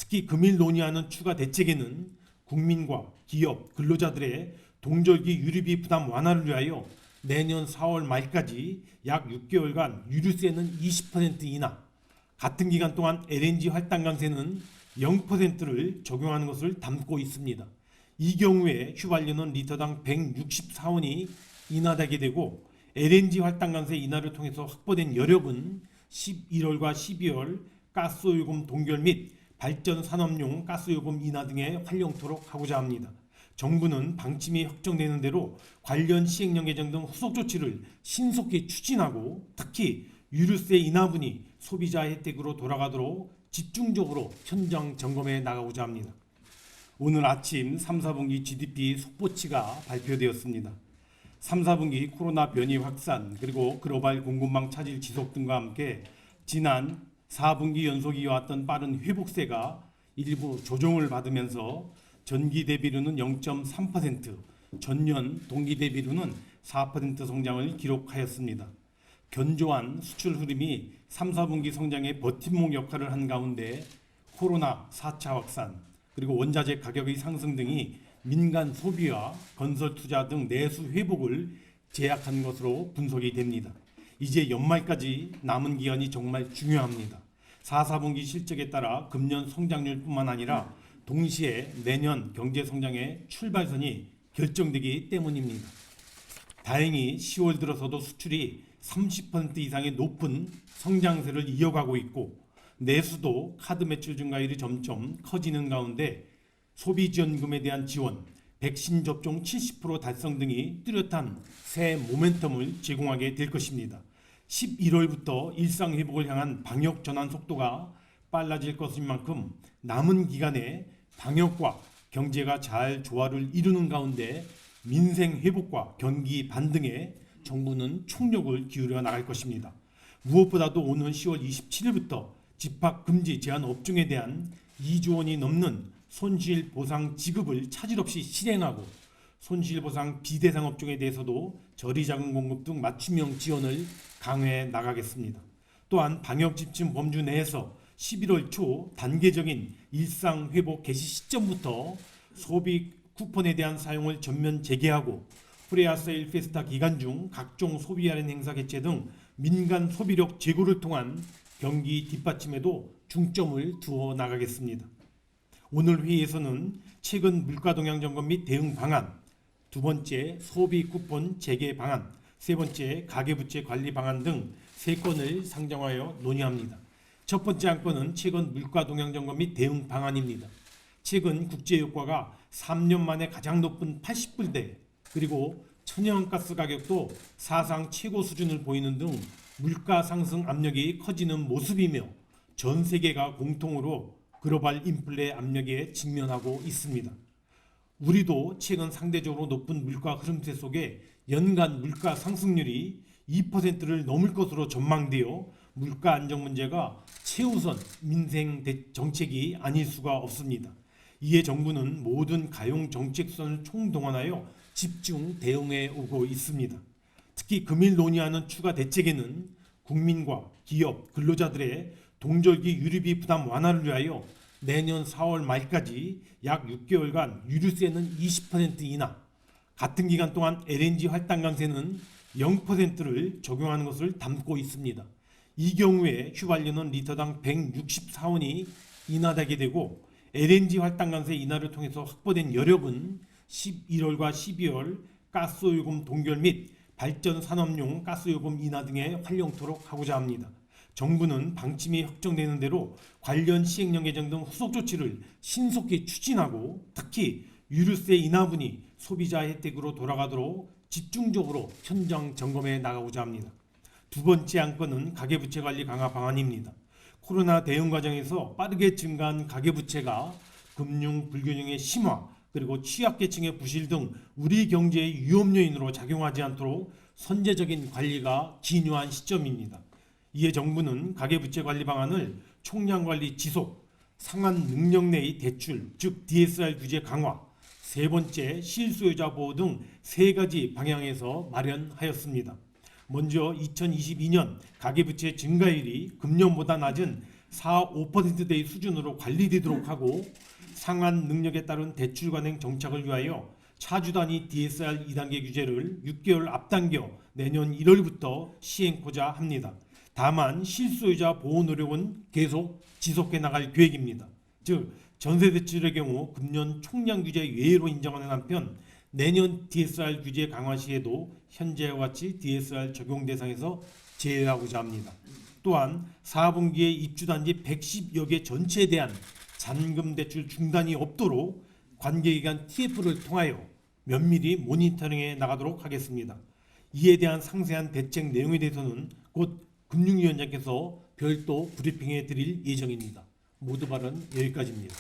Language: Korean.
특히 금일 논의하는 추가 대책에는 국민과 기업, 근로자들의 동절기 유류비 부담 완화를 위하여 내년 4월 말까지 약 6개월간 유류세는 20% 인하, 같은 기간 동안 LNG 할당 강세는 0%를 적용하는 것을 담고 있습니다. 이 경우에 휘발유는 리터당 164원이 인하되게 되고 LNG 할당 강세 인하를 통해서 확보된 여력은 11월과 12월 가스요금 동결 및 발전 산업용 가스요금 인하 등에 활용토록 하고자 합니다. 정부는 방침이 확정되는 대로 관련 시행령 개정 등 후속 조치를 신속히 추진하고 특히 유류세 인하분이 소비자 혜택으로 돌아가도록 집중적으로 현장 점검해 나가고자 합니다. 오늘 아침 3, 4분기 GDP 속보치가 발표되었습니다. 3, 4분기 코로나 변이 확산 그리고 글로벌 공급망 차질 지속 등과 함께 지난 4분기 연속 이어왔던 빠른 회복세가 일부 조정을 받으면서 전기 대비로는 0.3%, 전년 동기 대비로는 4% 성장을 기록하였습니다. 견조한 수출 흐름이 3, 4분기 성장의 버팀목 역할을 한 가운데 코로나 4차 확산 그리고 원자재 가격의 상승 등이 민간 소비와 건설 투자 등 내수 회복을 제약한 것으로 분석이 됩니다. 이제 연말까지 남은 기간이 정말 중요합니다. 4, 4분기 실적에 따라 금년 성장률뿐만 아니라 동시에 내년 경제 성장의 출발선이 결정되기 때문입니다. 다행히 10월 들어서도 수출이 30% 이상의 높은 성장세를 이어가고 있고 내수도 카드 매출 증가율이 점점 커지는 가운데 소비지원금에 대한 지원, 백신 접종 70% 달성 등이 뚜렷한 새 모멘텀을 제공하게 될 것입니다. 11월부터 일상 회복을 향한 방역 전환 속도가 빨라질 것인 만큼 남은 기간에 방역과 경제가 잘 조화를 이루는 가운데 민생 회복과 경기 반등에 정부는 총력을 기울여 나갈 것입니다. 무엇보다도 오는 10월 27일부터 집합 금지 제한 업종에 대한 2조 원이 넘는 손실보상 지급을 차질 없이 실행하고 손실보상 비대상 업종에 대해서도 저리자금 공급 등 맞춤형 지원을 강화해 나가겠습니다. 또한 방역지침 범주 내에서 11월 초 단계적인 일상회복 개시 시점부터 소비 쿠폰에 대한 사용을 전면 재개하고 프레아 세일 페스타 기간 중 각종 소비 할인 행사 개최 등 민간 소비력 제고를 통한 경기 뒷받침에도 중점을 두어 나가겠습니다. 오늘 회의에서는 최근 물가 동향 점검 및 대응 방안, 두 번째 소비 쿠폰 재개 방안, 세 번째 가계부채 관리 방안 등 세 건을 상정하여 논의합니다. 첫 번째 안건은 최근 물가 동향 점검 및 대응 방안입니다. 최근 국제유가가 3년 만에 가장 높은 80불대 그리고 천연가스 가격도 사상 최고 수준을 보이는 등 물가 상승 압력이 커지는 모습이며 전 세계가 공통으로 글로벌 인플레 압력에 직면하고 있습니다. 우리도 최근 상대적으로 높은 물가 흐름세 속에 연간 물가 상승률이 2%를 넘을 것으로 전망되어 물가 안정 문제가 최우선 민생 정책이 아닐 수가 없습니다. 이에 정부는 모든 가용 정책선을 총동원하여 집중 대응해 오고 있습니다. 특히 금일 논의하는 추가 대책에는 국민과 기업, 근로자들의 동절기 유류비 부담 완화를 위하여 내년 4월 말까지 약 6개월간 유류세는 20% 인하, 같은 기간 동안 LNG 할당 강세는 0%를 적용하는 것을 담고 있습니다. 이 경우에 휘발유는 리터당 164원이 인하되게 되고 LNG 할당 강세 인하를 통해서 확보된 여력은 11월과 12월 가스요금 동결 및 발전 산업용 가스요금 인하 등에 활용토록 하고자 합니다. 정부는 방침이 확정되는 대로 관련 시행령 개정 등 후속 조치를 신속히 추진하고 특히 유류세 인하분이 소비자 혜택으로 돌아가도록 집중적으로 현장 점검해 나가고자 합니다. 두 번째 안건은 가계부채 관리 강화 방안입니다. 코로나 대응 과정에서 빠르게 증가한 가계부채가 금융 불균형의 심화 그리고 취약계층의 부실 등 우리 경제의 위험 요인으로 작용하지 않도록 선제적인 관리가 기요한 시점입니다. 이에 정부는 가계부채 관리 방안을 총량관리 지속, 상한 능력 내의 대출, 즉 DSR 규제 강화, 세 번째 실소유자 보호 등 세 가지 방향에서 마련하였습니다. 먼저 2022년 가계부채 증가율이 금년보다 낮은 4~5%대의 수준으로 관리되도록 하고 상한 능력에 따른 대출 관행 정착을 위하여 차주단위 DSR 2단계 규제를 6개월 앞당겨 내년 1월부터 시행하고자 합니다. 다만 실소유자 보호 노력은 계속 지속해 나갈 계획입니다. 즉 전세 대출의 경우 금년 총량 규제 외로 인정하는 한편 내년 DSR 규제 강화 시에도 현재와 같이 DSR 적용 대상에서 제외하고자 합니다. 또한 4분기에 입주단지 110여 개 전체에 대한 잔금 대출 중단이 없도록 관계기관 TF를 통하여 면밀히 모니터링해 나가도록 하겠습니다. 이에 대한 상세한 대책 내용에 대해서는 곧 금융위원장께서 별도 브리핑해 드릴 예정입니다. 모두 발언 여기까지입니다.